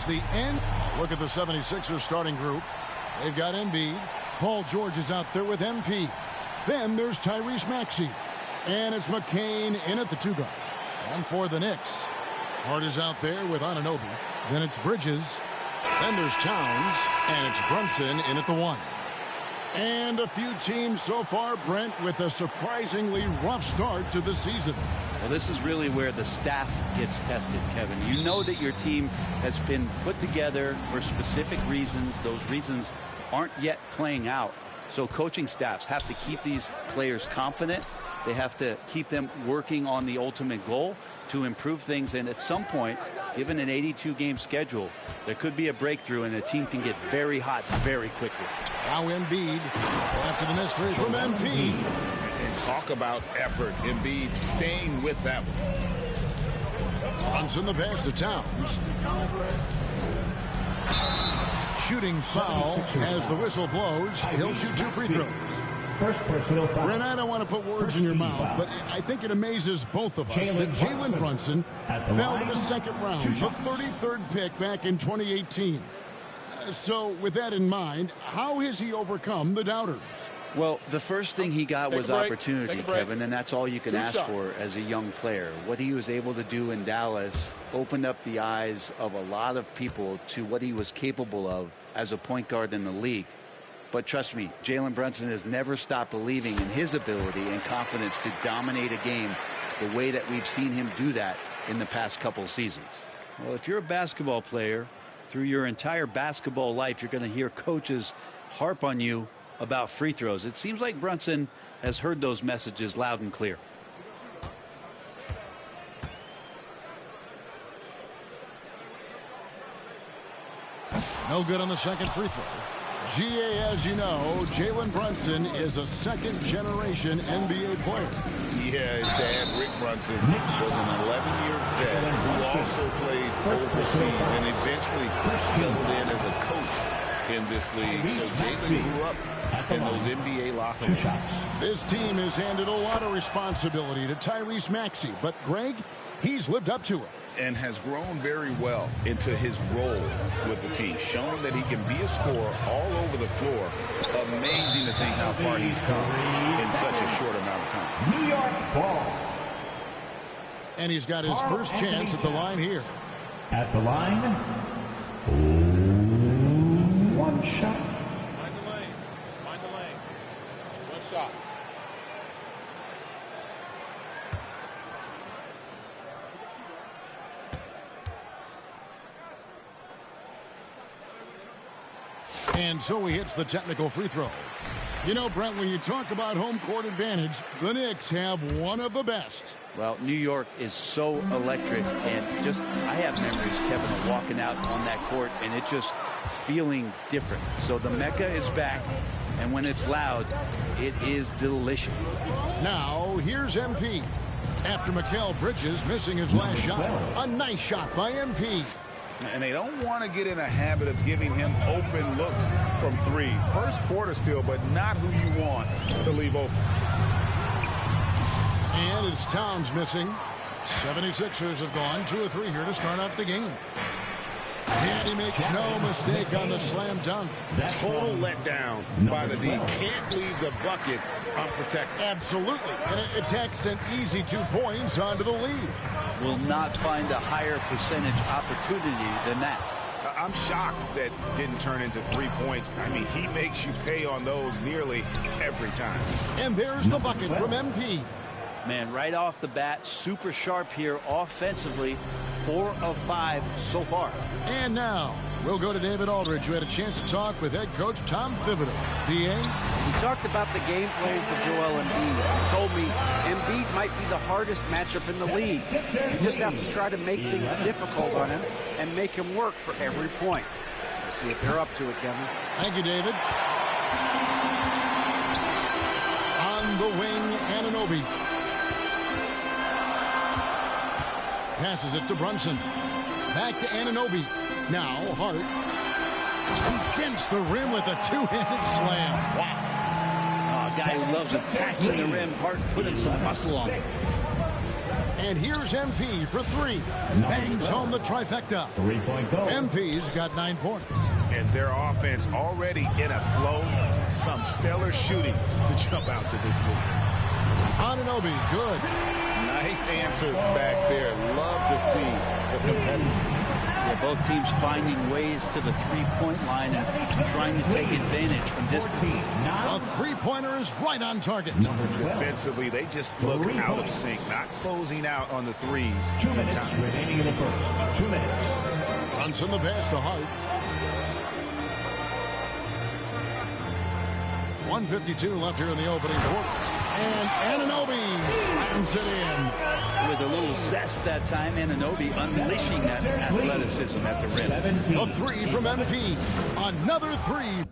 is the end. Look at the 76ers starting group. They've got Embiid. Paul George is out there with MP. Then there's Tyrese Maxey. And it's McCain in at the 2-guard. And for the Knicks, Hart is out there with Anunoby. Then it's Bridges. Then there's Towns. And it's Brunson in at the 1. And a few teams so far, Brent, with a surprisingly rough start to the season. Well, this is really where the staff gets tested, Kevin. You know that your team has been put together for specific reasons. Those reasons aren't yet playing out. So coaching staffs have to keep these players confident. They have to keep them working on the ultimate goal to improve things. And at some point, given an 82-game schedule, there could be a breakthrough and the team can get very hot very quickly. Now Embiid after the missed three from MP. And talk about effort. Embiid staying with that one. Brunson the pass to Towns. Shooting foul as the whistle blows. He'll shoot 2 free throws. First personal foul. Brent, I don't want to put words in your mouth, but I think it amazes both of us that Jalen Brunson fell to the second round, the 33rd pick back in 2018. So with that in mind, how has he overcome the doubters? Well, the first thing he got was opportunity, Kevin, and that's all you can ask for as a young player. What he was able to do in Dallas opened up the eyes of a lot of people to what he was capable of as a point guard in the league. But trust me, Jalen Brunson has never stopped believing in his ability and confidence to dominate a game the way that we've seen him do that in the past couple seasons. Well, if you're a basketball player, through your entire basketball life, you're going to hear coaches harp on you about free throws. It seems like Brunson has heard those messages loud and clear. No good on the second free throw. GA, as you know, Jalen Brunson is a second-generation NBA player. Yeah, his dad, Rick Brunson, was an 11-year vet who also played overseas and eventually settled in as a coach in this league. So Jalen grew up in those NBA locker rooms. This team has handed a lot of responsibility to Tyrese Maxey, but Greg, he's lived up to it. And has grown very well into his role with the team, showing that he can be a scorer all over the floor. Amazing to think how far he's come in such a short amount of time. New York ball. And he's got his first chance at the line here. At the line, one shot. Find the lane. Find the lane. One shot. And so he hits the technical free throw. You know, Brent, when you talk about home court advantage, the Knicks have one of the best. Well, New York is so electric, and just I have memories, Kevin, of walking out on that court and it just feeling different. So the Mecca is back, and when it's loud, it is delicious. Now, here's MP. After Mikal Bridges missing his last shot, a nice shot by MP. And they don't want to get in a habit of giving him open looks from three. First quarter still, but not who you want to leave open. And it's Towns missing. 76ers have gone 2 of 3 here to start out the game. And he makes no mistake on the slam dunk. Total letdown by the D. Can't leave the bucket unprotected. Absolutely. And it takes an easy 2 points onto the lead. Will not find a higher percentage opportunity than that. I'm shocked that didn't turn into 3 points. I mean, he makes you pay on those nearly every time. And there's the bucket from MP. Man, right off the bat, super sharp here offensively. 4 of 5 so far. And now we'll go to David Aldridge, who had a chance to talk with head coach Tom Thibodeau. D.A.? He talked about the game plan for Joel Embiid. He told me Embiid might be the hardest matchup in the league. You just have to try to make things difficult on him and make him work for every point. Let's see if they're up to it, Kevin. Thank you, David. On the wing, Anunoby. Passes it to Brunson. Back to Anunoby. Now Hart. Against the rim with a 2-handed slam. Wow. A guy who loves attacking the rim. Hart putting some muscle on it. And here's MP for three. Bangs home the trifecta. 3-point goal. MP's got 9 points. And their offense already in a flow. Some stellar shooting to jump out to this lead. Anunoby, good. Nice answer back there. Love to see the competitiveness. Yeah, both teams finding ways to the three-point line and trying to take advantage from distance. The three-pointer is right on target. Defensively, they just look out of sync, not closing out on the threes. 2 minutes remaining in the first. 2 minutes. Brunson the pass to Hart. 1:52 left here in the opening quarter. And Anunoby slams it in. With a little zest that time, Anunoby unleashing that athleticism at the rim. A three from MP. Another three.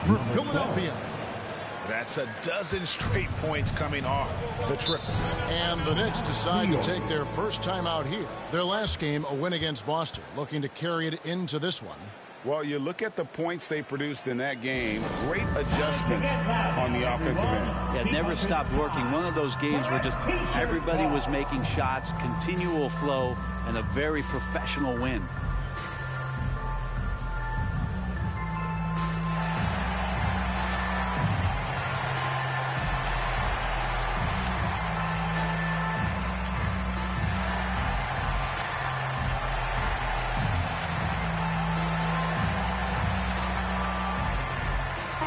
For Philadelphia. That's a dozen straight points coming off the triple. And the Knicks decide to take their first time out here. Their last game, a win against Boston, looking to carry it into this one. Well, you look at the points they produced in that game. Great adjustments on the offensive end. Yeah, never stopped working. One of those games where just everybody was making shots, continual flow, and a very professional win.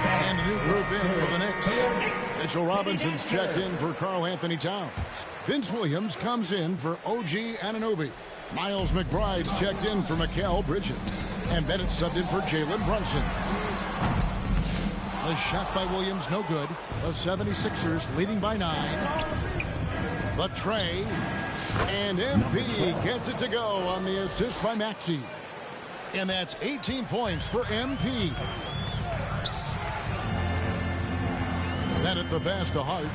And a new group in for the Knicks. Mitchell Robinson's checked in for Karl Anthony Towns. Vince Williams comes in for OG Anunoby. Miles McBride's checked in for Mikal Bridges. And Bennett subbed in for Jalen Brunson. The shot by Williams, no good. The 76ers leading by 9. The tray. And MP gets it to go on the assist by Maxey. And that's 18 points for MP. Bennett the pass to Hart.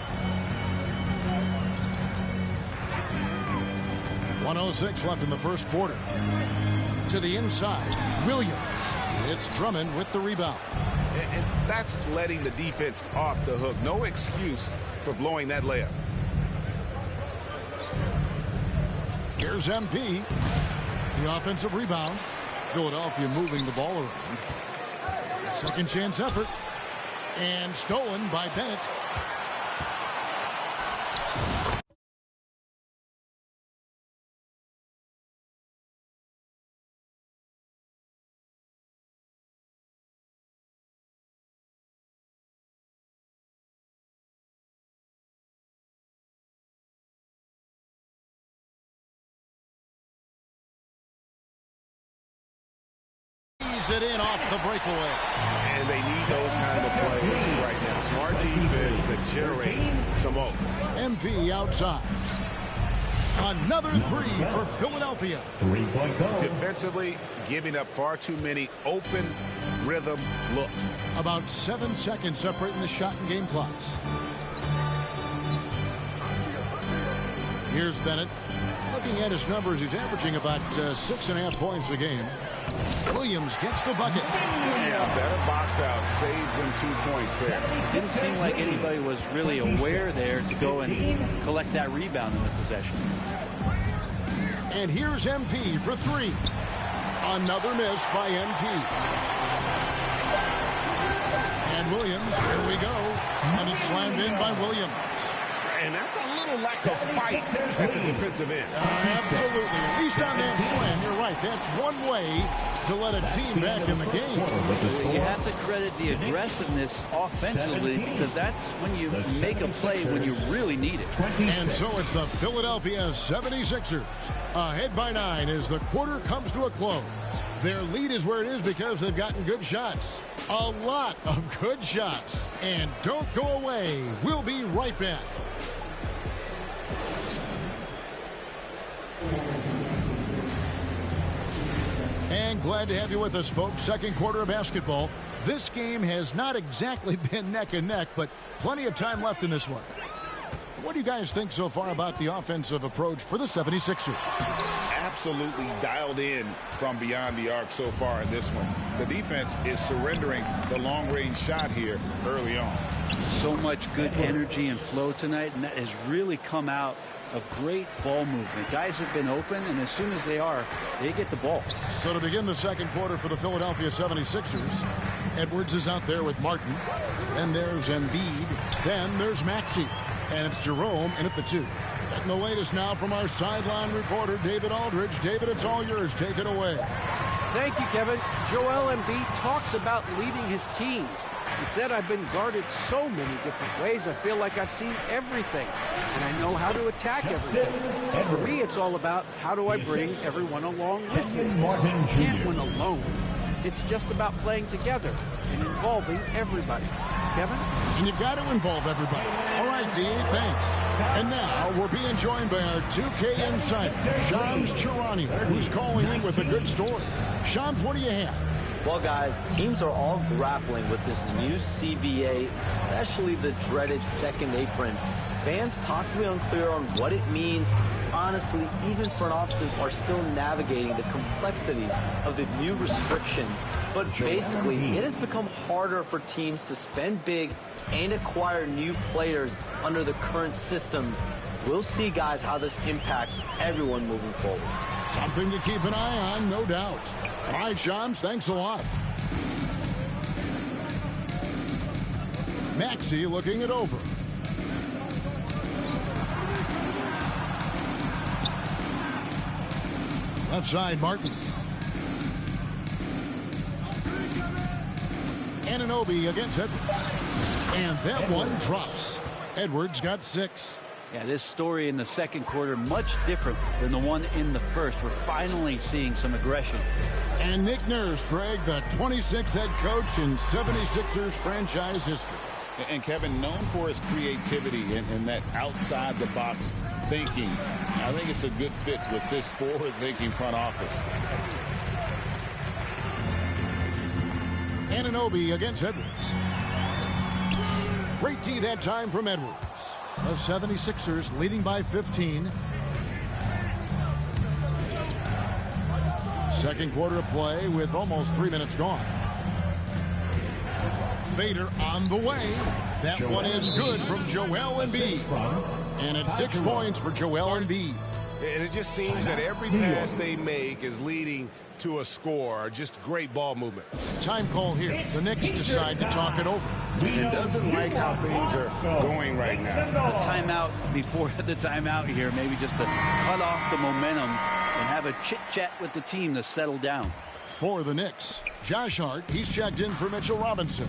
1:06 left in the first quarter. To the inside, Williams. It's Drummond with the rebound. And that's letting the defense off the hook. No excuse for blowing that layup. Here's MP. The offensive rebound. Philadelphia moving the ball around. Second chance effort. And stolen by Bennett. It in off the breakaway. And they need those kind of plays right now. Smart defense that generates some hope. MP outside. Another three for Philadelphia. 3-point goal. Defensively, giving up far too many open rhythm looks. About 7 seconds separating the shot and game clocks. Here's Bennett. Looking at his numbers, he's averaging about 6.5 points a game. Williams gets the bucket. Yeah, better box out. Saves them 2 points there. Didn't seem like anybody was really aware there to go and collect that rebound in the possession. And here's MP for three. Another miss by MP. And Williams, here we go. And it's slammed in by Williams. And that's a little lack of fight at the defensive end. Absolutely. At least on that slam, you're right. right, that's one way to let a team back in the game. You have to credit the aggressiveness offensively because that's when you make a play when you really need it. And so it's the Philadelphia 76ers ahead by 9 as the quarter comes to a close. Their lead is where it is because they've gotten good shots. A lot of good shots. And don't go away. We'll be right back. And glad to have you with us, folks. Second quarter of basketball. This game has not exactly been neck and neck, but plenty of time left in this one. What do you guys think so far about the offensive approach for the 76ers? Absolutely dialed in from beyond the arc so far in this one. The defense is surrendering the long-range shot here early on. So much good energy and flow tonight, and that has really come out of great ball movement. Guys have been open, and as soon as they are, they get the ball. So to begin the second quarter for the Philadelphia 76ers, Edwards is out there with Martin. Then there's Embiid. Then there's Maxey. And it's Jerome in at the 2. Getting the latest now from our sideline reporter, David Aldridge. David, it's all yours. Take it away. Thank you, Kevin. Joel Embiid talks about leading his team. He said, I've been guarded so many different ways. I feel like I've seen everything, and I know how to attack everything. For me, it's all about how do I bring everyone along with me. You can't win alone. It's just about playing together and involving everybody. Kevin? And you've got to involve everybody. All right, D, thanks. And now we're being joined by our 2K insider, Shams Charania, who's calling in with a good story. Shams, what do you have? Well, guys, teams are all grappling with this new CBA, especially the dreaded second apron. Fans possibly unclear on what it means. Honestly, even front offices are still navigating the complexities of the new restrictions. But basically, it has become harder for teams to spend big and acquire new players under the current systems. We'll see, guys, how this impacts everyone moving forward. Something to keep an eye on, no doubt. All right, Shams, thanks a lot. Maxey looking it over. Left side, Martin. Anunoby against Edwards. And that one drops. Edwards got 6. Yeah, this story in the second quarter, much different than the one in the first. We're finally seeing some aggression. And Nick Nurse, Greg, the 26th head coach in 76ers franchise history. And Kevin, known for his creativity and that outside-the-box thinking, I think it's a good fit with this forward-thinking front office. Anunoby against Edwards. Great D that time from Edwards. The 76ers leading by 15. Second quarter of play with almost 3 minutes gone. Fader on the way. That one is good from Joel Embiid. And it's 6 points for Joel Embiid. And it just seems that every pass they make is leading to a score. Just great ball movement. Time call here. The Knicks decide to talk it over. And doesn't like how things are going right now. The timeout before the timeout here, maybe just to cut off the momentum and have a chit-chat with the team to settle down. For the Knicks, Josh Hart, he's checked in for Mitchell Robinson.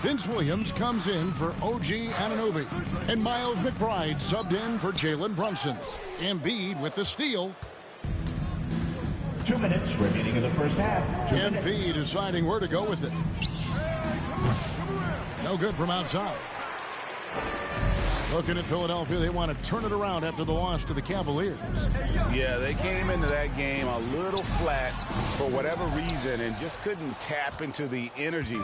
Vince Williams comes in for OG Anunoby. And Miles McBride subbed in for Jalen Brunson. Embiid with the steal. 2 minutes remaining in the first half. Embiid deciding where to go with it. No good from outside. Looking at Philadelphia, they want to turn it around after the loss to the Cavaliers. Yeah, they came into that game a little flat for whatever reason and just couldn't tap into the energy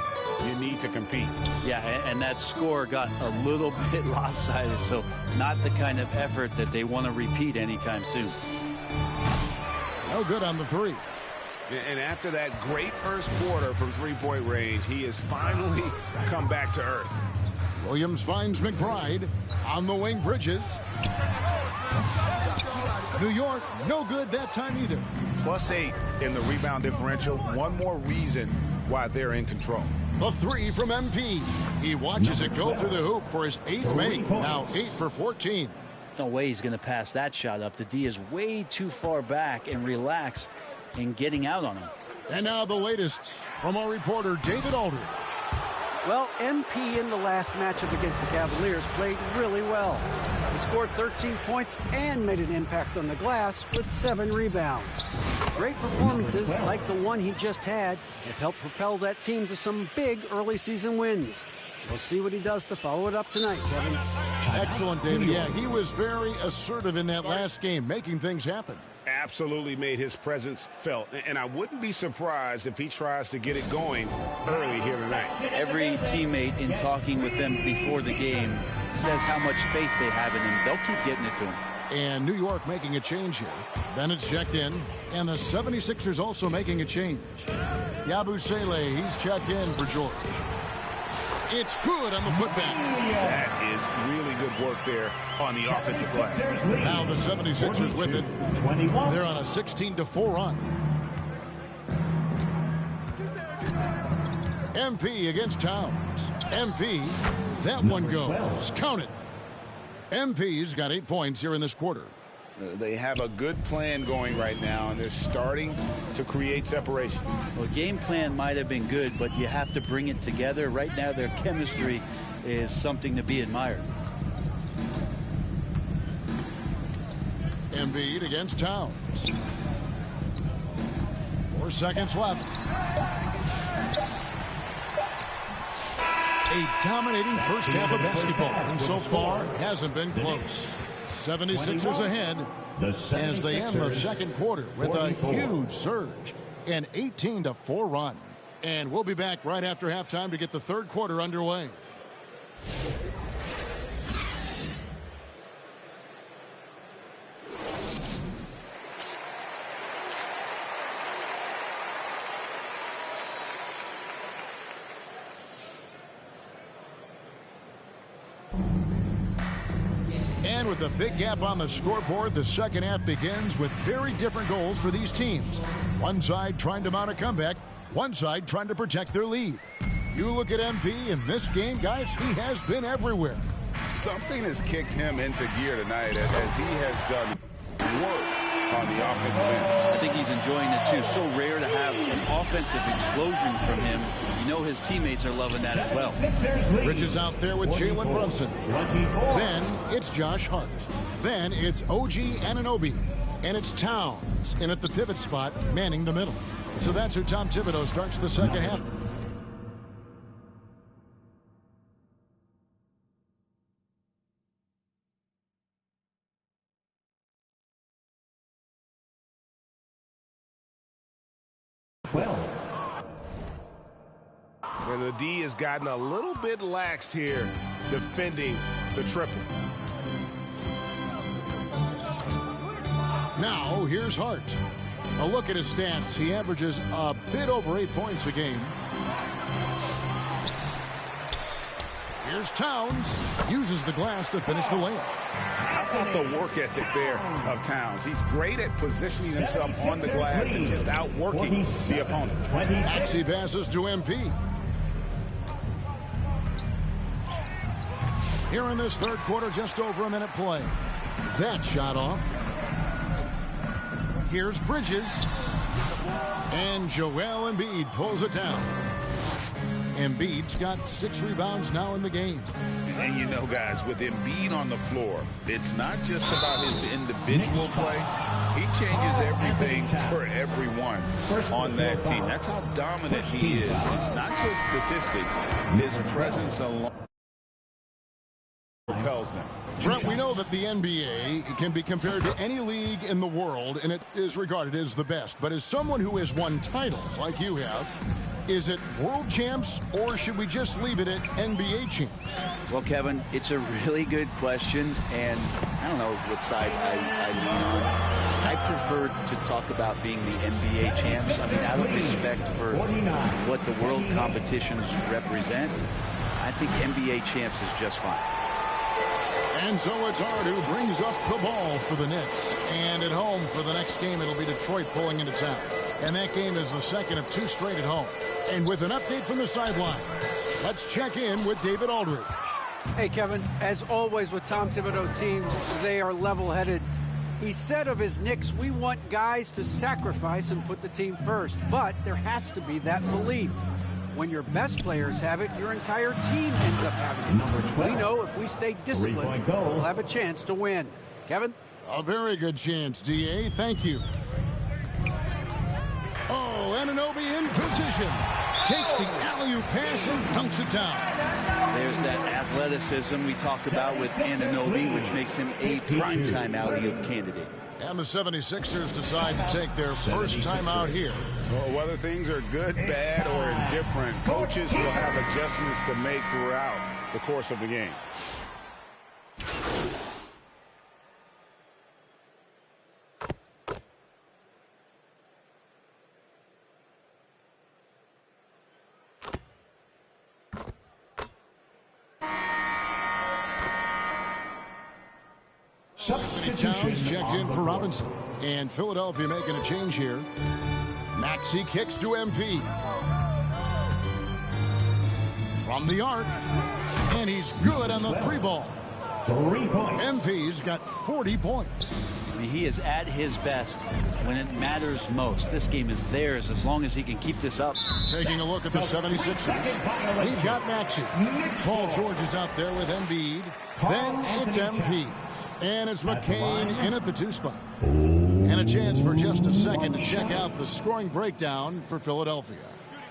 you need to compete. Yeah, and that score got a little bit lopsided, so not the kind of effort that they want to repeat anytime soon. No good on the 3. And after that great first quarter from three-point range, he has finally come back to earth. Williams finds McBride. On the wing, Bridges. New York, no good that time either. +8 in the rebound differential. One more reason why they're in control. The 3 from MP. He watches it go through the hoop for his 8th make. Now 8 for 14. No way he's going to pass that shot up. The D is way too far back and relaxed and getting out on him. And now the latest from our reporter, David Aldridge. Well, MP in the last matchup against the Cavaliers played really well. He scored 13 points and made an impact on the glass with 7 rebounds. Great performances like the one he just had have helped propel that team to some big early season wins. We'll see what he does to follow it up tonight, Kevin. Excellent, David. Yeah, he was very assertive in that last game, making things happen. Absolutely made his presence felt. And I wouldn't be surprised if he tries to get it going early here tonight. Every teammate in talking with them before the game says how much faith they have in him. They'll keep getting it to him. And New York making a change here. Bennett's checked in, and the 76ers also making a change. Yabusele, he's checked in for George. It's good on the putback. That is really good work there on the offensive glass. Now the 76ers with it. They're on a 16-4 run. MP against Towns. MP, that one goes. Count it. MP's got 8 points here in this quarter. They have a good plan going right now, and they're starting to create separation. Well, game plan might have been good, but you have to bring it together. Right now, their chemistry is something to be admired. Embiid against Towns. 4 seconds left. A dominating first half of basketball, and so far hasn't been close. 76ers ahead as they end the second quarter with a huge surge, an 18-4 run. And we'll be back right after halftime to get the third quarter underway. And with a big gap on the scoreboard, the second half begins with very different goals for these teams. One side trying to mount a comeback, one side trying to protect their lead. You look at MP in this game, guys, he has been everywhere. Something has kicked him into gear tonight as he has done work on the offensive end. I think he's enjoying it too. So rare to have an offensive explosion from him. You know his teammates are loving that as well. Bridges out there with Jalen Brunson. Then it's Josh Hart. Then it's OG Anunoby. And it's Towns in at the pivot spot, manning the middle. So that's who Tom Thibodeau starts the second half. And the D has gotten a little bit laxed here defending the triple. Now here's Hart. A look at his stats. He averages a bit over 8 points a game. Here's Towns. Uses the glass to finish the layup. How about the work ethic there of Towns? He's great at positioning himself on the glass and just outworking the opponent. Maxey passes to MP. Here in this third quarter, just over a minute play. That shot off. Here's Bridges. And Joel Embiid pulls it down. Embiid's got 6 rebounds now in the game. And you know, guys, with Embiid on the floor, it's not just about his individual play. He changes everything for everyone on that team. That's how dominant he is. It's not just statistics. His presence alone propels them. Brett, we know that the NBA can be compared to any league in the world, and it is regarded as the best. But as someone who has won titles like you have, is it world champs, or should we just leave it at NBA champs? Well, Kevin, it's a really good question, and I don't know what side I lean on. I prefer to talk about being the NBA champs. I mean, out of respect for what the world competitions represent, I think NBA champs is just fine. And so it's Hart who brings up the ball for the Knicks. And at home for the next game, it'll be Detroit pulling into town. And that game is the second of 2 straight at home. And with an update from the sideline, let's check in with David Aldridge. Hey, Kevin, as always with Tom Thibodeau teams, they are level-headed. He said of his Knicks, we want guys to sacrifice and put the team first, but there has to be that belief. When your best players have it, your entire team ends up having it. We know if we stay disciplined, we'll have a chance to win. Kevin? A very good chance, D.A. Thank you. Oh, Anunoby in position. Takes the alley-oop pass and dunks it down. There's that athleticism we talked about with Anunoby, which makes him a primetime alley-oop candidate. And the 76ers decide to take their first time out here. Well, whether things are good, bad, or indifferent, coaches will have adjustments to make throughout the course of the game. Towns checked in for Robinson. And Philadelphia making a change here. Maxey kicks to MP. From the arc. And he's good on the three ball. 3 points. MP's got 40 points. I mean, he is at his best when it matters most. This game is theirs as long as he can keep this up. Taking a look at the 76ers. We've got Maxey. Paul George is out there with Embiid. Then it's MP. And it's McCain in at the 2 spot. And a chance for just a second to check out the scoring breakdown for Philadelphia.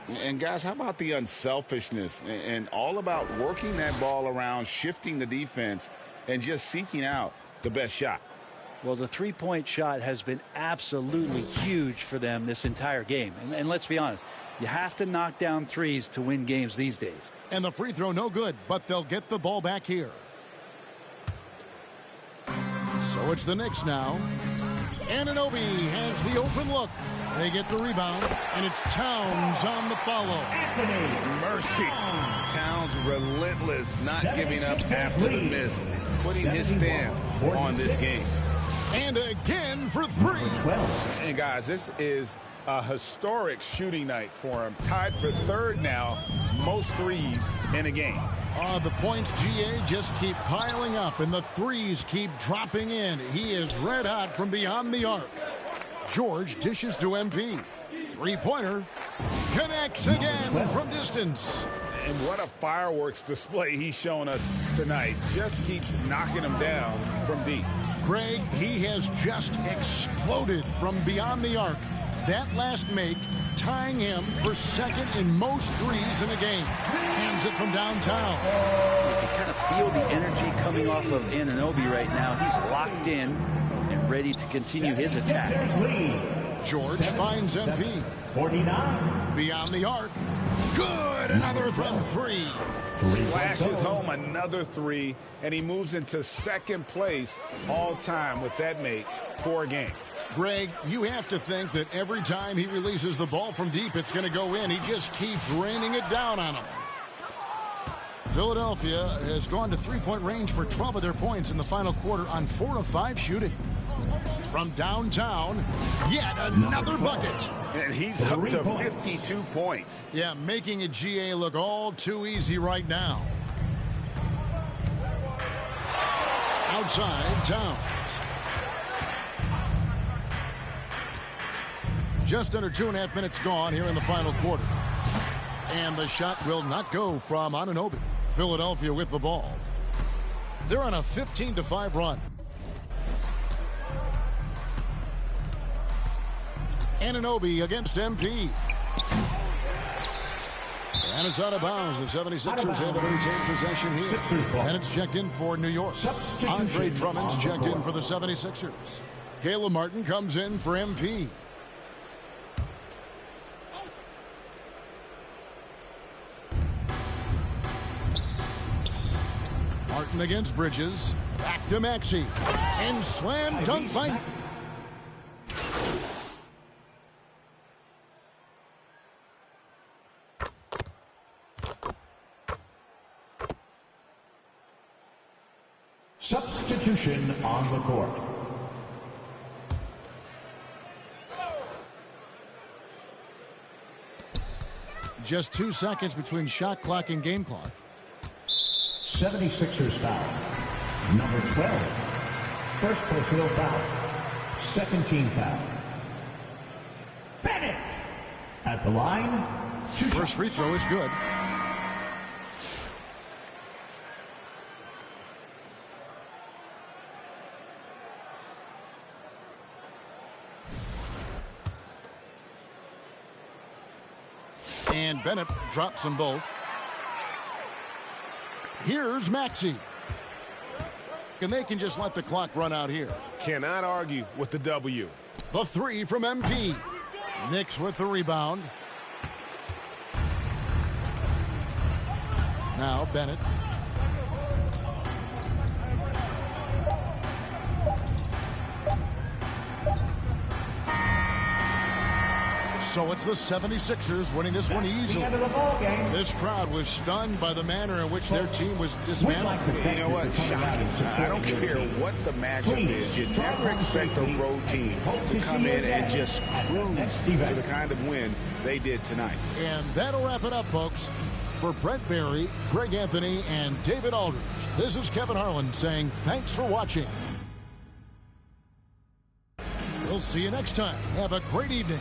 And guys, how about the unselfishness and all about working that ball around, shifting the defense, and just seeking out the best shot? Well, the three-point shot has been absolutely huge for them this entire game. And let's be honest, you have to knock down threes to win games these days. And the free throw no good, but they'll get the ball back here. So it's the Knicks now. Anunoby has the open look. They get the rebound, and it's Towns on the follow. Mercy. Towns relentless, not giving up after the miss, putting his stamp on this game. And again for 3. And guys, this is a historic shooting night for him. Tied for 3rd now, most threes in a game. The points, GA, just keep piling up, and the threes keep dropping in. He is red hot from beyond the arc. George dishes to MP. Three-pointer. Connects again from distance. And what a fireworks display he's shown us tonight. Just keeps knocking them down from deep. Greg, he has just exploded from beyond the arc. That last make tying him for 2nd in most threes in a game. Hands it from downtown. You can kind of feel the energy coming off of Anunoby right now. He's locked in and ready to continue his attack. George finds MP. 49. Beyond the arc. Good. Another from 3. Flashes home another 3, and he moves into 2nd place all time with that make for a game. Greg, you have to think that every time he releases the ball from deep, it's going to go in. He just keeps raining it down on him. Philadelphia has gone to three-point range for 12 of their points in the final quarter on 4 of 5 shooting. From downtown, yet another bucket. And he's up to 52 points. Yeah, making a GA look all too easy right now. Outside, Towns. Just under 2.5 minutes gone here in the final quarter. And the shot will not go from Anunoby. Philadelphia with the ball. They're on a 15-5 run. Anunoby against MP. And it's out of bounds. The 76ers have a retained possession here. And it's checked in for New York. Andre Drummond's checked in for the 76ers. Caleb Martin comes in for MP. Martin against Bridges. Back to Maxey. And slam dunk by... Substitution on the court. Just 2 seconds between shot clock and game clock. 76ers foul. Number 12. First personal foul. Second team foul. Bennett at the line. First free throw is good. And Bennett drops them both. Here's Maxey. And they can just let the clock run out here. Cannot argue with the W. The three from MP. Knicks with the rebound. Now Bennett. So it's the 76ers winning this one easily. This crowd was stunned by the manner in which their team was dismantled. You know what? Shocking. I don't care what the matchup is. You never expect a road team to come in and just cruise to the kind of win they did tonight. And that'll wrap it up, folks. For Brent Barry, Greg Anthony, and David Aldridge, this is Kevin Harlan saying thanks for watching. We'll see you next time. Have a great evening.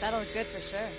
That'll look good for sure.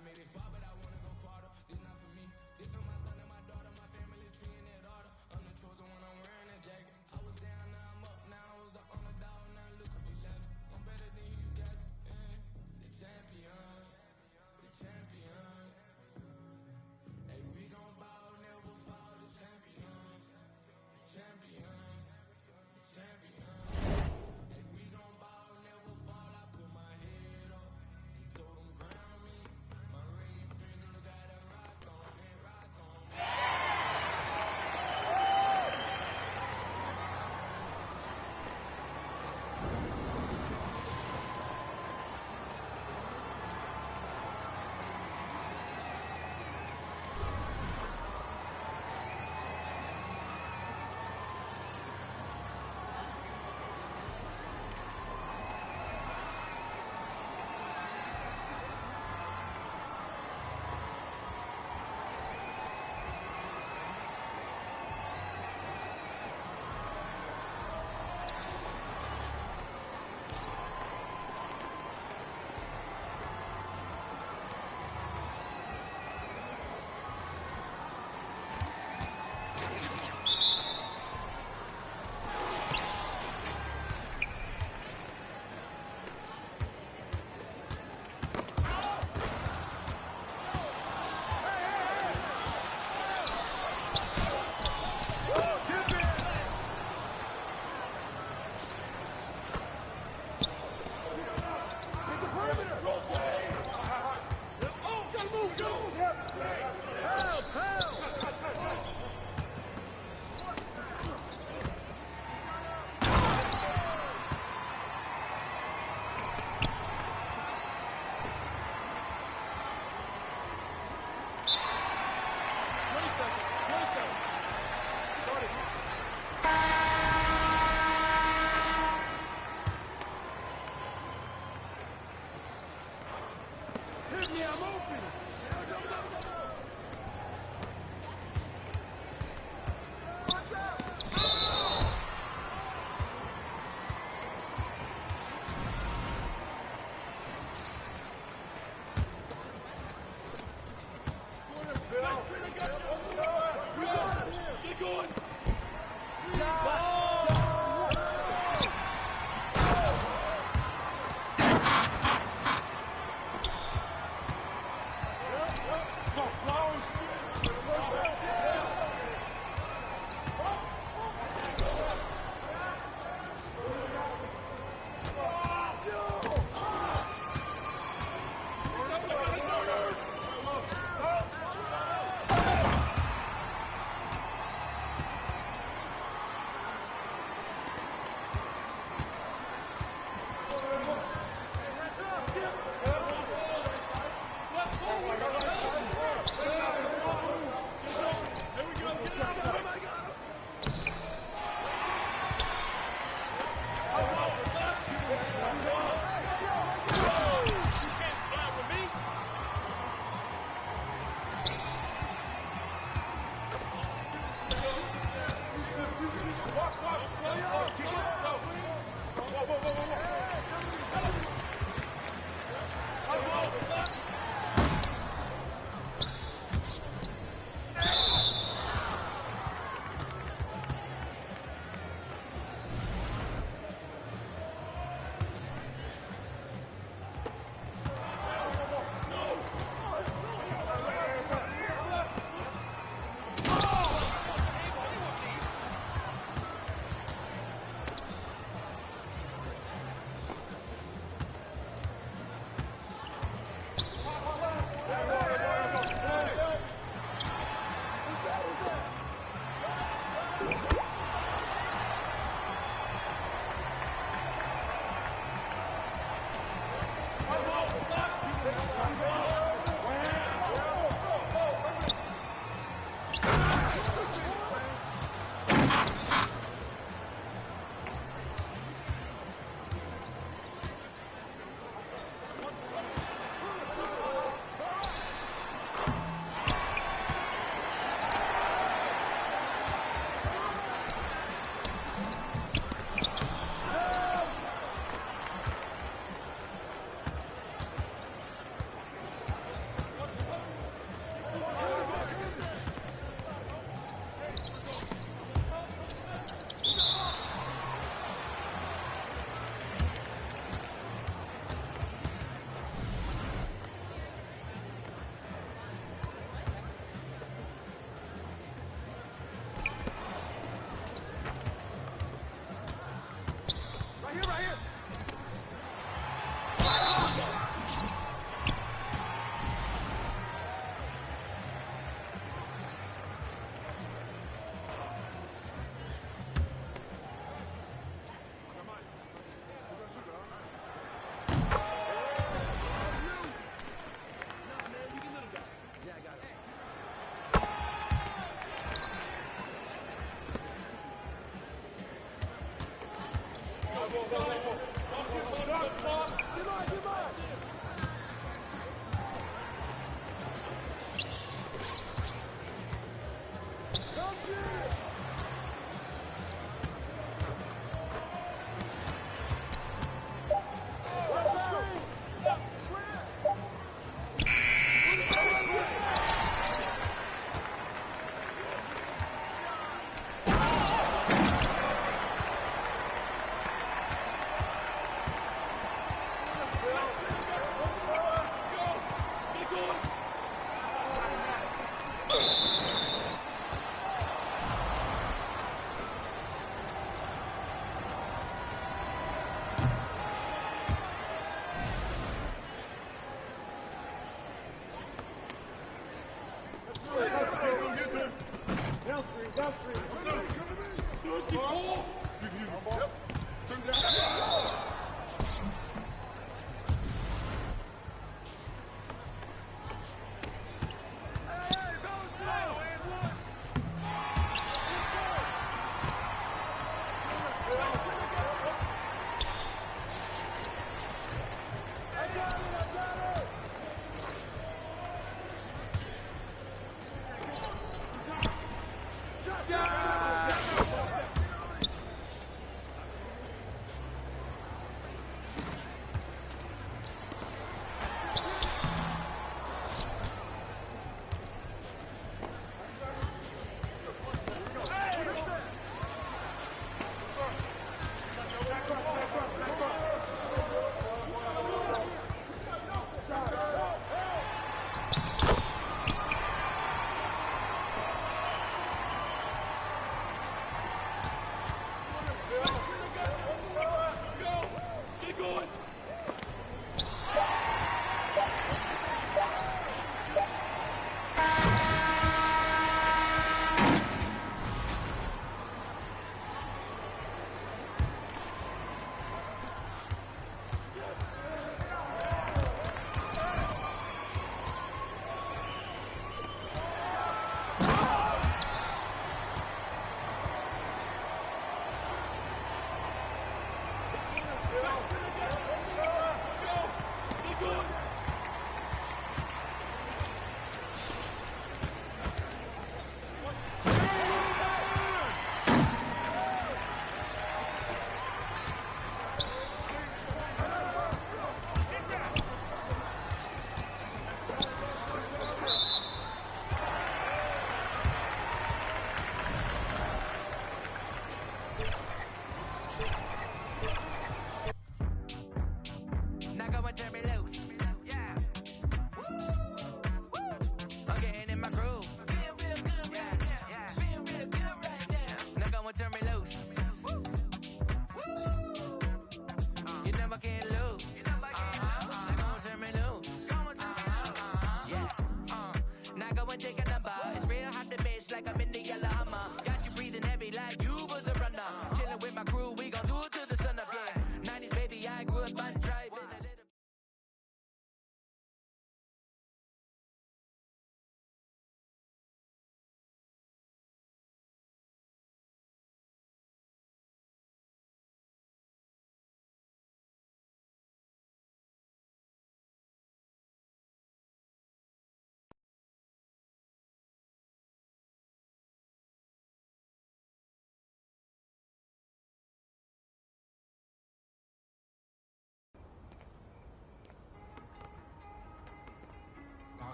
made it far, but I wanna go farther. This not for me. This for my son and my daughter, my family tree and that order. I'm the chosen when I'm wearing that jacket. I was down, now I'm up. Now I was up on the dog, now look who we left. I'm better than you guys. Yeah. The champions. The champions. Hey, we gon' ball, never fall. The champions. The champions. The champions. Hey, we gon' ball, never fall. I put my head up and told them crown me. My ring finger got a rock on it, rock on it.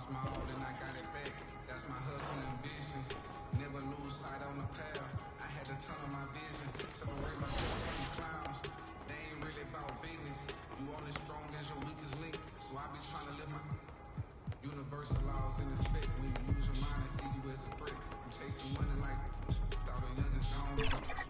My all, then I got it back. That's my hustle and ambition. Never lose sight on the path. I had to tunnel my vision. Separate myself from these clowns. They ain't really about business. You only strong as your weakest link. So I be trying to live my universal laws in effect. When you use your mind and see you as a brick. I'm chasing money like thought the youngest gone.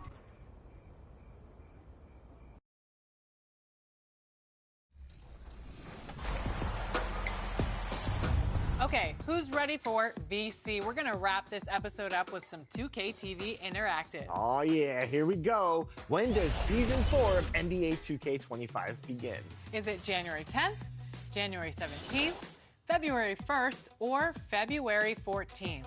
Okay, who's ready for VC? We're going to wrap this episode up with some 2K TV Interactive. Oh, yeah, here we go. When does Season 4 of NBA 2K25 begin? Is it January 10th, January 17th, February 1st, or February 14th?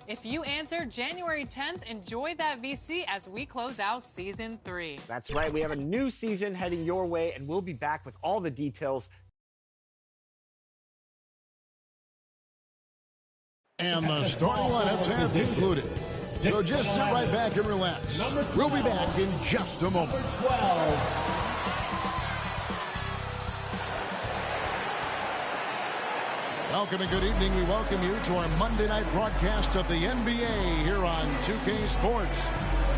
If you answer January 10th, enjoy that VC as we close out Season 3. That's right. We have a new season heading your way, and we'll be back with all the details. And the starting lineups have concluded. So just sit right back and relax. We'll be back in just a moment. 12. Welcome and good evening. We welcome you to our Monday night broadcast of the NBA here on 2K Sports.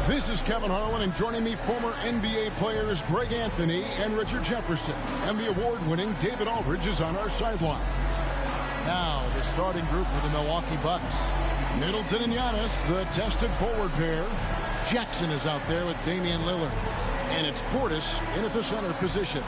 This is Kevin Harlan, and joining me, former NBA players Greg Anthony and Richard Jefferson. And the award-winning David Aldridge is on our sideline. Now, the starting group for the Milwaukee Bucks. Middleton and Giannis, the tested forward pair. Jackson is out there with Damian Lillard. And it's Portis in at the center position.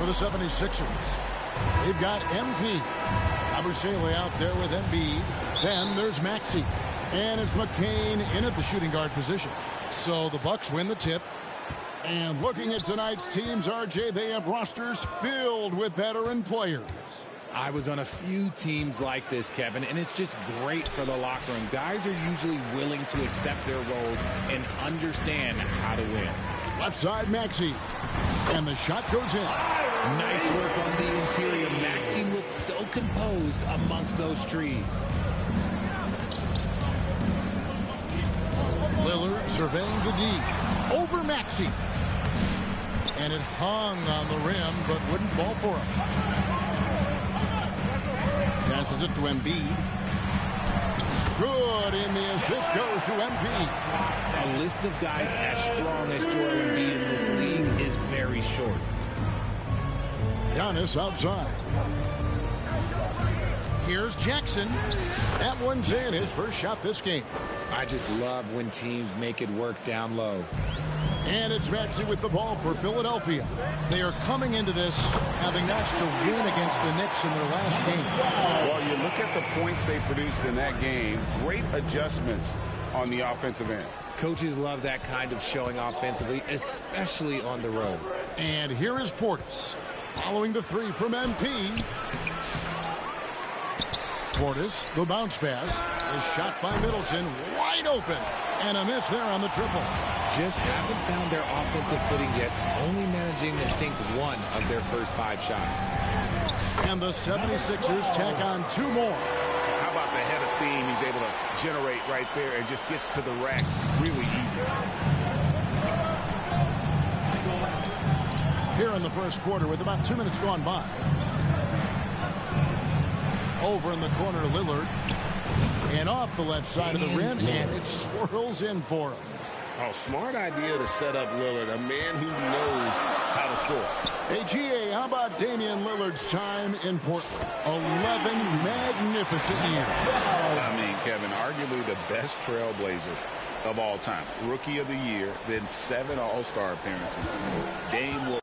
the 76ers. They've got MP. Abusele out there with Embiid. Then there's Maxey. And it's McCain in at the shooting guard position. So the Bucks win the tip. And looking at tonight's teams, RJ, they have rosters filled with veteran players. I was on a few teams like this, Kevin, and it's just great for the locker room. Guys are usually willing to accept their roles and understand how to win. Left side, Maxey. And the shot goes in. Nice work on the interior. Maxey looks so composed amongst those trees. Lillard surveying the D. Over Maxey. And it hung on the rim, but wouldn't fall for him. Passes it to Embiid. Good, and the assist goes to Embiid. A list of guys as strong as Joel Embiid in this league is very short. Giannis outside. Here's Jackson. That one's in, his first shot this game. I just love when teams make it work down low. And it's Maxey with the ball for Philadelphia. They are coming into this having notched a win against the Knicks in their last game. Well, you look at the points they produced in that game. Great adjustments on the offensive end. Coaches love that kind of showing offensively, especially on the road. And here is Portis following the three from MP. Portis, the bounce pass, is shot by Middleton, wide open, and a miss there on the triple. Just haven't found their offensive footing yet, only managing to sink one of their first 5 shots. And the 76ers tack on 2 more. How about the head of steam he's able to generate right there and just gets to the rack really easy. Here in the first quarter with about 2 minutes gone by. Over in the corner to Lillard. And off the left side of the rim, and it swirls in for him. Oh, smart idea to set up Lillard, a man who knows how to score. Hey, GA, how about Damian Lillard's time in Portland? 11 magnificent years. I mean, Kevin, arguably the best trailblazer of all time. Rookie of the year, then 7 All-Star appearances. Dame will...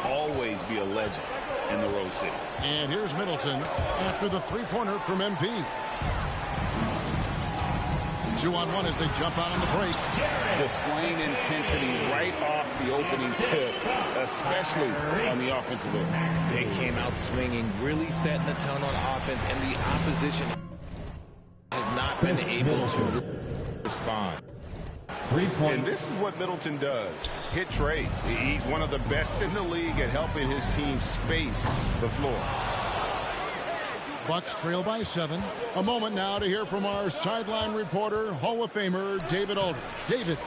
always be a legend in the Rose City. And here's Middleton after the three-pointer from MP. 2-on-1 as they jump out on the break. Displaying intensity right off the opening tip, especially on the offensive end. They came out swinging, really setting the tone on offense, and the opposition has not been able to respond. And this is what Middleton does. Hit trades. He's one of the best in the league at helping his team space the floor. Bucks trail by 7. A moment now to hear from our sideline reporter, Hall of Famer David Aldridge. David.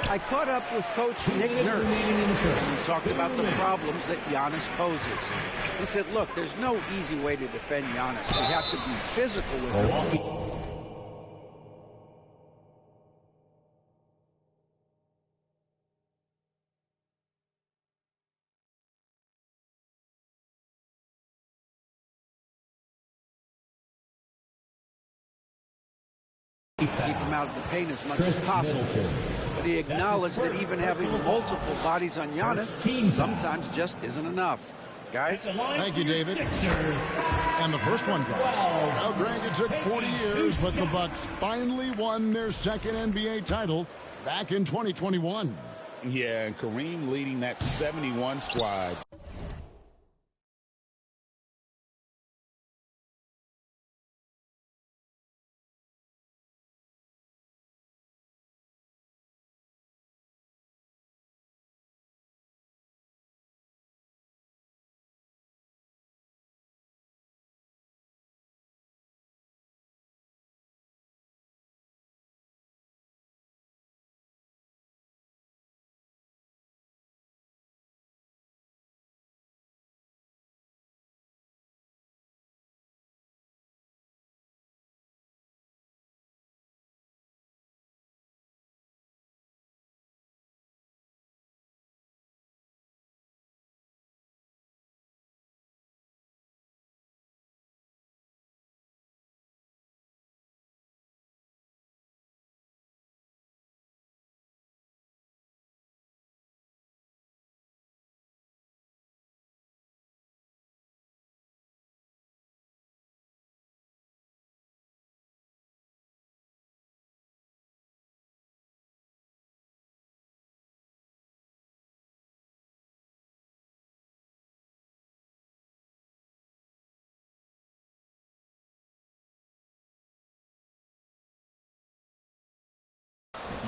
I caught up with Coach Nick Nurse, and we talked about the problems that Giannis poses. He said, look, there's no easy way to defend Giannis. You have to be physical with him. Keep him out of the paint as much as possible. But he acknowledged that even having multiple bodies on Giannis sometimes just isn't enough. Guys? Thank you, David. And the first one drops. Now, Greg, it took 40 years, but the Bucks finally won their second NBA title back in 2021. Yeah, and Kareem leading that 71 squad.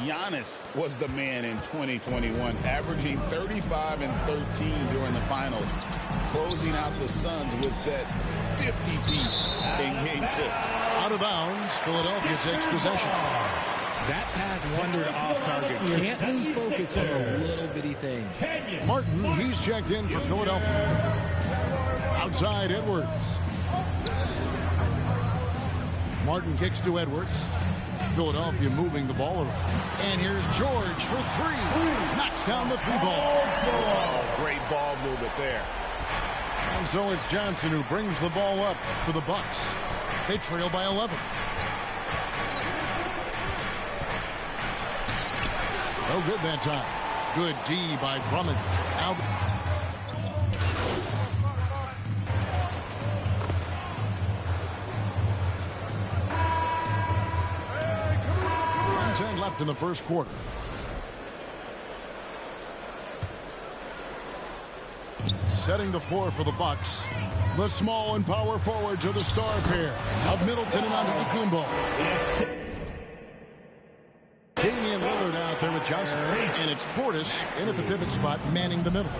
Giannis was the man in 2021, averaging 35 and 13 during the finals, closing out the Suns with that 50-piece in Game 6. Out of bounds, Philadelphia takes possession. That pass wandered off target. Can't lose focus on the little bitty things. Martin, he's checked in for Philadelphia. Outside, Edwards. Martin kicks to Edwards. Philadelphia moving the ball around. And here's George for three. Knocks down the three ball. Oh, great ball movement there. And so it's Johnson who brings the ball up for the Bucks. They trail by 11. No good that time. Good D by Drummond. Now 1:10 left in the first quarter. Setting the floor for the Bucks. The small and power forwards are the star pair of Middleton and Antetokounmpo. Damian Lillard out there with Johnson. And it's Portis in at the pivot spot, manning the middle.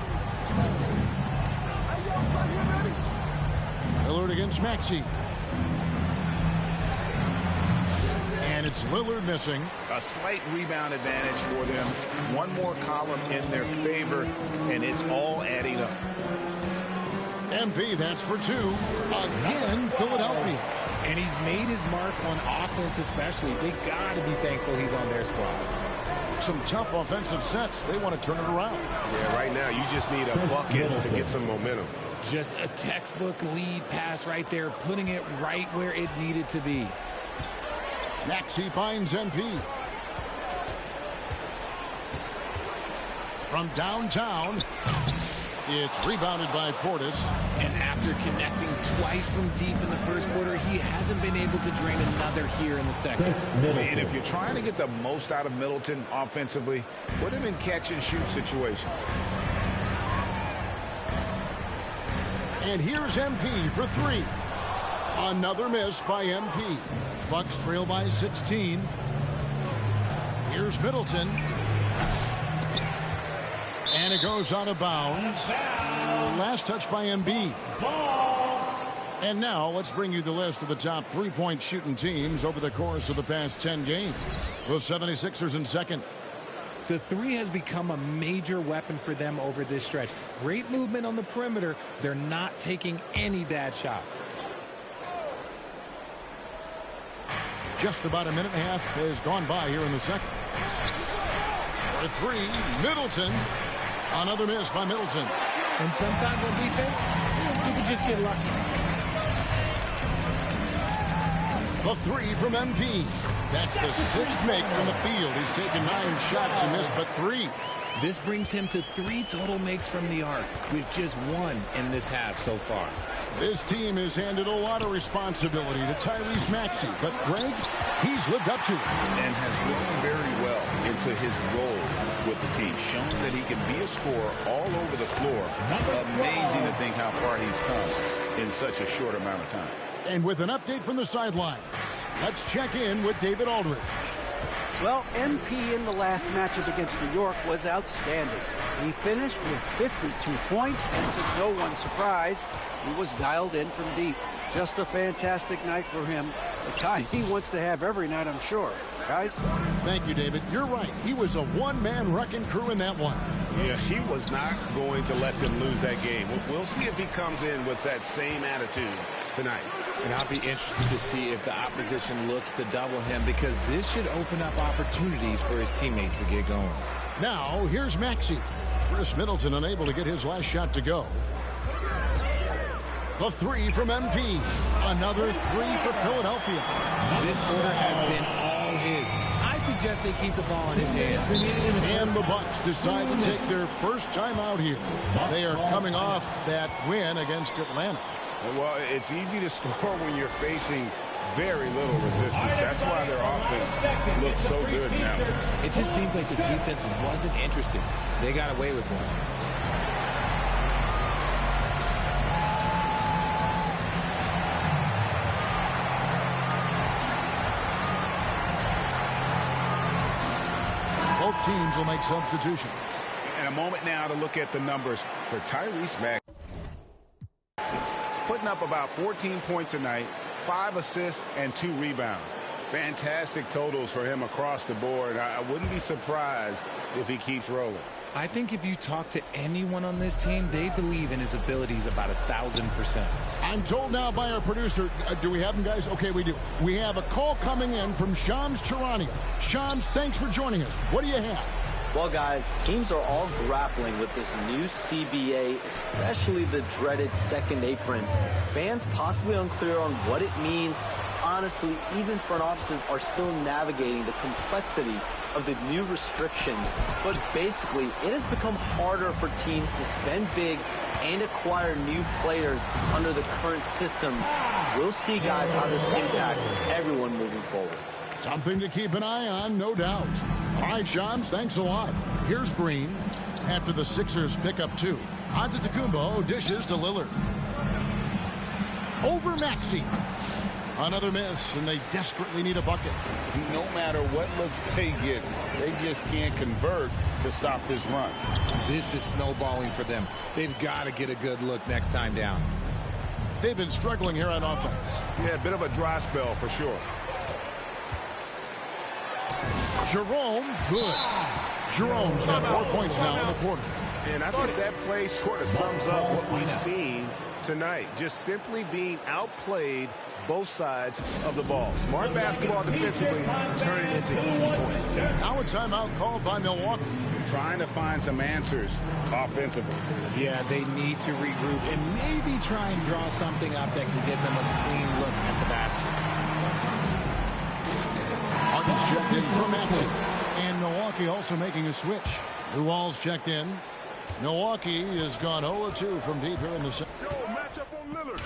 Lillard against Maxey. And it's Lillard missing. A slight rebound advantage for them. One more column in their favor, and it's all adding up. MP, that's for two. Again, Philadelphia. And he's made his mark on offense especially. They got to be thankful he's on their squad. Some tough offensive sets. They want to turn it around. Yeah, right now you just need a bucket to get some momentum. Just a textbook lead pass right there, putting it right where it needed to be. Maxey finds MP. From downtown, it's rebounded by Portis. And after connecting twice from deep in the first quarter, he hasn't been able to drain another here in the second. And if you're trying to get the most out of Middleton offensively, put him in catch-and-shoot situations. And here's MP for three. Another miss by MP. Bucks trail by 16. Here's Middleton. And it goes out of bounds. Last touch by Embiid. And now let's bring you the list of the top three-point shooting teams over the course of the past 10 games. The 76ers in second. The three has become a major weapon for them over this stretch. Great movement on the perimeter. They're not taking any bad shots. Just about a minute and a half has gone by here in the second. For three, Middleton. Another miss by Middleton. And sometimes on defense, you can just get lucky. The three from MP. That's the sixth make from the field. He's taken 9 shots and missed but 3. This brings him to 3 total makes from the arc, with just 1 in this half so far. This team has handed a lot of responsibility to Tyrese Maxey, but Greg, he's lived up to it. And has grown very well into his role with the team, shown that he can be a scorer all over the floor. Amazing to think how far he's come in such a short amount of time. And with an update from the sidelines, let's check in with David Aldridge. Well, MP in the last matchup against New York was outstanding. He finished with 52 points, and to no one's surprise, he was dialed in from deep. Just a fantastic night for him. The kind he wants to have every night, I'm sure. Guys? Thank you, David. You're right. He was a one-man wrecking crew in that one. Yeah, he was not going to let them lose that game. We'll see if he comes in with that same attitude tonight. And I'll be interested to see if the opposition looks to double him, because this should open up opportunities for his teammates to get going. Now, here's Maxey. Chris Middleton unable to get his last shot to go. The three from MP. Another 3 for Philadelphia. This quarter has been all his. I suggest they keep the ball in his hands. And the Bucks decide to take their first time out here. They are coming off that win against Atlanta. Well, it's easy to score when you're facing very little resistance. That's why their offense looks so good now. It just seems like the defense wasn't interested. They got away with one. both teams will make substitutions. And a moment now to look at the numbers for Tyrese Maxey. He's putting up about 14 points a night, 5 assists, and 2 rebounds. Fantastic totals for him across the board. I wouldn't be surprised if he keeps rolling. I think if you talk to anyone on this team, they believe in his abilities about 1,000%. I'm told now by our producer, do we have him, guys? Okay, we do. We have a call coming in from Shams Charania. Shams, thanks for joining us. What do you have? Well, guys, teams are all grappling with this new CBA, especially the dreaded second apron. Fans possibly unclear on what it means. Honestly, even front offices are still navigating the complexities of the new restrictions. But basically, it has become harder for teams to spend big and acquire new players under the current systems. We'll see, guys, how this impacts everyone moving forward. Something to keep an eye on, no doubt. All right, Shams, thanks a lot. Here's Green after the Sixers pick up 2. Antetokounmpo dishes to Lillard. Over Maxey. Another miss, and they desperately need a bucket. No matter what looks they get, they just can't convert to stop this run. This is snowballing for them. They've got to get a good look next time down. They've been struggling here on offense. Yeah, a bit of a dry spell for sure. Jerome, good. Jerome's got 4 points now in the quarter. And I think that play sort of sums up what we've seen tonight. Just simply being outplayed both sides of the ball. Smart basketball defensively, turning into easy points. Now a timeout called by Milwaukee. Trying to find some answers offensively. Yeah, they need to regroup and maybe try and draw something up that can get them a clean look at the basket. Harden's checked in for Maxey. And Milwaukee also making a switch. New Wall's checked in. Milwaukee has gone 0-2 from deep here in the second. Match up on Lillard.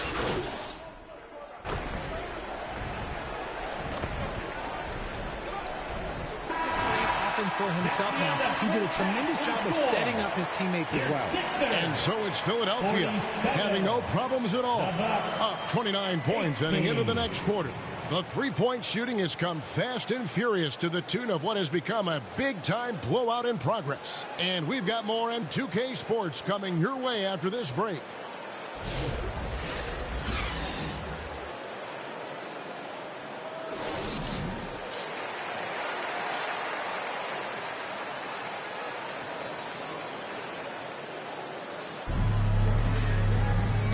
For himself now. He did a tremendous job of setting up his teammates as well. And so it's Philadelphia having no problems at all. Up 29 points heading into the next quarter. The three-point shooting has come fast and furious to the tune of what has become a big-time blowout in progress. And we've got more M2K Sports coming your way after this break.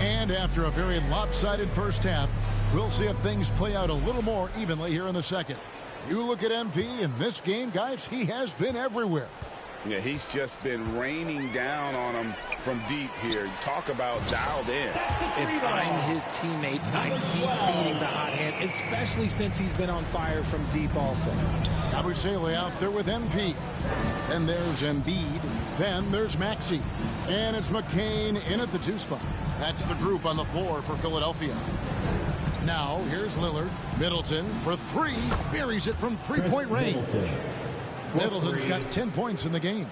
And after a very lopsided first half, we'll see if things play out a little more evenly here in the second. You look at MP in this game, guys, he has been everywhere. Yeah, he's just been raining down on him from deep here. Talk about dialed in. If I'm his teammate, I keep feeding the hot hand, especially since he's been on fire from deep also. Abusele out there with MP. Then there's Embiid. Then there's Maxey. And it's McCain in at the 2 spot. That's the group on the floor for Philadelphia. Now, here's Lillard. Middleton for 3. Buries it from three-point range. Middleton's got 10 points in the game.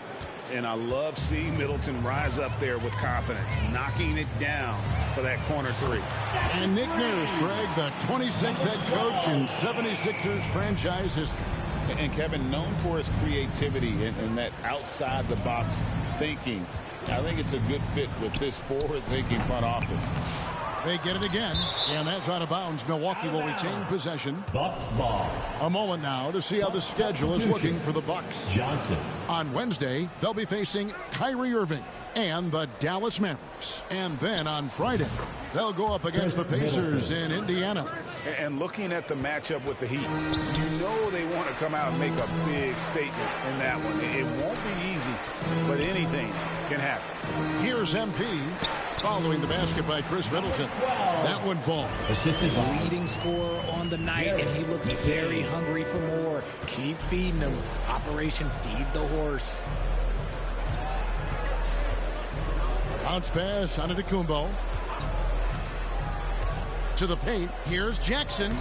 And I love seeing Middleton rise up there with confidence, knocking it down for that corner 3. And Nick Nurse, Greg, the 26th head coach in 76ers franchise history. And Kevin, known for his creativity and that outside-the-box thinking, I think it's a good fit with this forward-thinking front office. They get it again, and that's out of bounds. Milwaukee will retain possession. Bucks ball. A moment now to see how the schedule is looking for the Bucks. Johnson. On Wednesday, they'll be facing Kyrie Irving and the Dallas Mavericks. And then on Friday, they'll go up against the Pacers in Indiana. And looking at the matchup with the Heat, you know they want to come out and make a big statement in that one. It won't be easy, but anything can happen. Here's MP following the basket by Chris Middleton. That one falls. Leading scorer on the night, and he looks very hungry for more. Keep feeding him. Operation Feed the Horse. Bounce pass on Antetokounmpo. To the paint. Here's Jackson.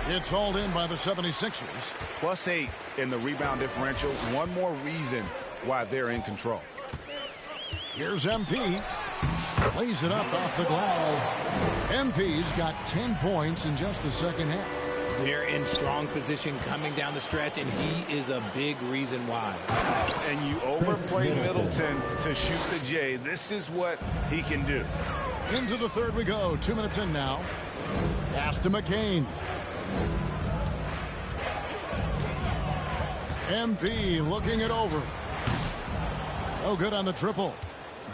It's hauled in by the 76ers. +8 in the rebound differential. One more reason why they're in control. Here's MP. Lays it up off the glass. MP's got 10 points in just the second half. They're in strong position coming down the stretch, and he is a big reason why. And you overplay Middleton to shoot the J. This is what he can do. Into the third we go. 2 minutes in now. Pass to McCain. MP looking it over. Oh, good on the triple.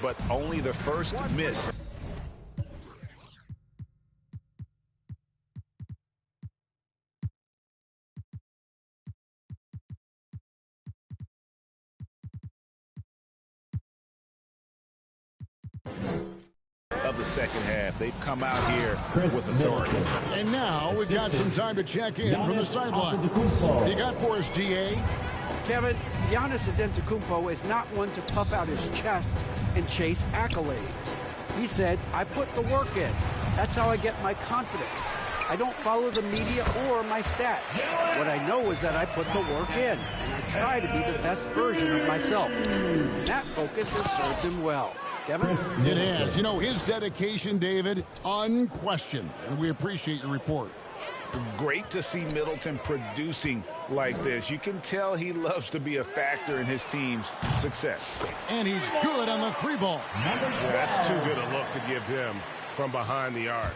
But only the first miss. Of the second half. They've come out here with authority. And now we've got some time to check in from the sideline. You got for us, DA? Kevin, Giannis Antetokounmpo is not one to puff out his chest and chase accolades. He said, I put the work in. That's how I get my confidence. I don't follow the media or my stats. What I know is that I put the work in, and I try to be the best version of myself. And that focus has served him well. Kevin? It has. You know, his dedication, David, unquestioned. And we appreciate your report. Great to see Middleton producing like this. You can tell he loves to be a factor in his team's success. And he's good on the three ball. Yeah, that's too good a look to give him from behind the arc.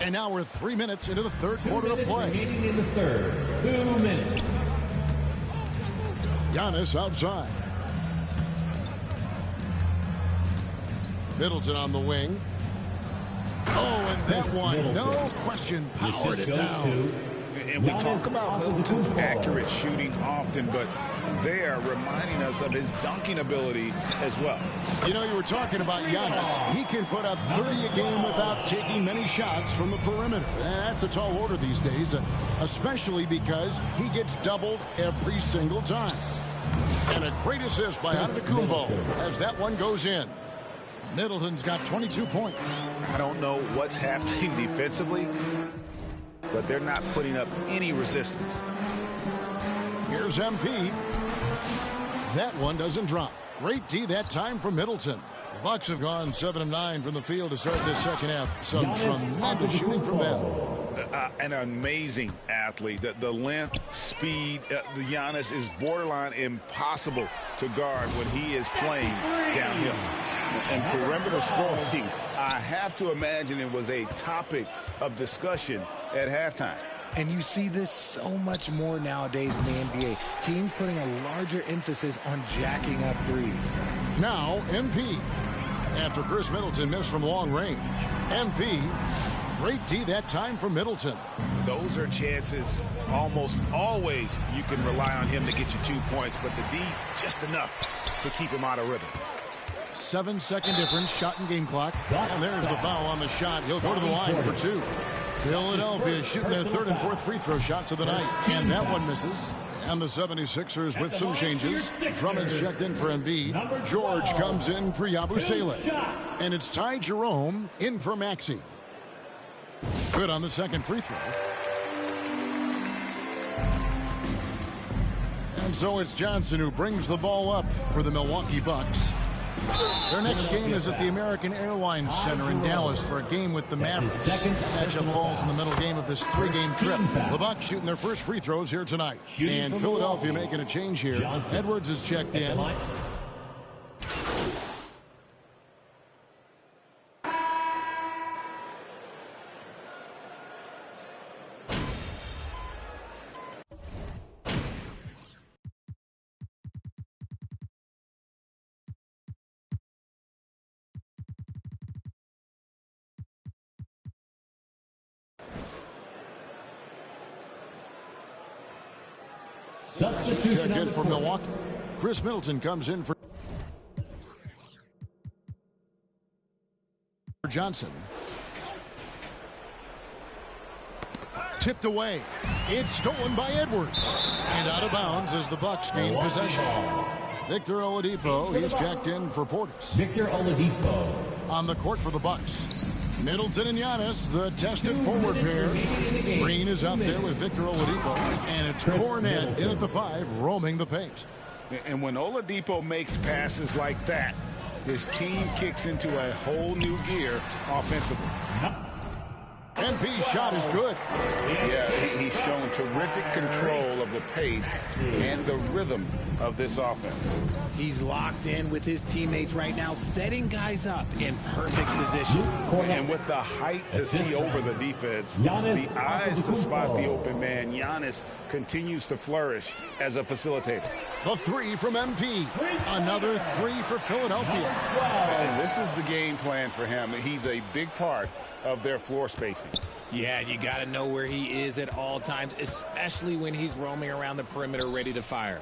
And now we're 3 minutes into the third quarter of play. Remaining in the third. 2 minutes. Giannis outside. Middleton on the wing. Oh, and that one, no question, powered it down. And we talk about Middleton's accurate shooting often, but they are reminding us of his dunking ability as well. You know, you were talking about Giannis. He can put up 30 a game without taking many shots from the perimeter. That's a tall order these days, especially because he gets doubled every single time. And a great assist by Antetokounmpo as that one goes in. Middleton's got 22 points. I don't know what's happening defensively, but they're not putting up any resistance. Here's MP. That one doesn't drop. Great D that time from Middleton. The Bucks have gone 7 of 9 from the field to start this second half. Some tremendous shooting from them. An amazing athlete. The length, speed, the Giannis is borderline impossible to guard when he is playing downhill. And perimeter scoring, I have to imagine it was a topic of discussion at halftime. And you see this so much more nowadays in the NBA. Teams putting a larger emphasis on jacking up threes. Now, MP. After Chris Middleton missed from long range. MP. Great D that time from Middleton. Those are chances almost always you can rely on him to get you 2 points, but the D just enough to keep him out of rhythm. 7-second difference, shot and game clock. And there's the foul on the shot. He'll go to the line for 2. Philadelphia shooting their third and fourth free throw shots of the night. And that one misses. And the 76ers with some changes. Drummond's checked in for Embiid. George comes in for Yabusele. And it's Ty Jerome in for Maxey. Good on the second free throw. And so it's Johnson who brings the ball up for the Milwaukee Bucks. Their next game is at the American Airlines Center in Dallas for a game with the Mavericks. That matchup falls in the middle game of this 3-game trip. The Bucks shooting their first free throws here tonight. And Philadelphia making a change here. Edwards is checked in. Check in for Milwaukee. Chris Middleton comes in for Johnson. Tipped away. It's stolen by Edwards. And out of bounds as the Bucks gain possession. Victor Oladipo, he's checked in for Portis. Victor Oladipo. On the court for the Bucks. Middleton and Giannis, the tested forward pair. Green is out there with Victor Oladipo. And it's Cornette in at the 5, roaming the paint. And when Oladipo makes passes like that, his team kicks into a whole new gear offensively. MP's shot is good. Yeah, he's shown terrific control of the pace and the rhythm of this offense. He's locked in with his teammates right now, setting guys up in perfect position. And with the height to see over the defense, the eyes to spot the open man, Giannis continues to flourish as a facilitator. The three from MP. Another three for Philadelphia. And this is the game plan for him. He's a big part of their floor spacing. Yeah, you got to know where he is at all times, especially when he's roaming around the perimeter ready to fire.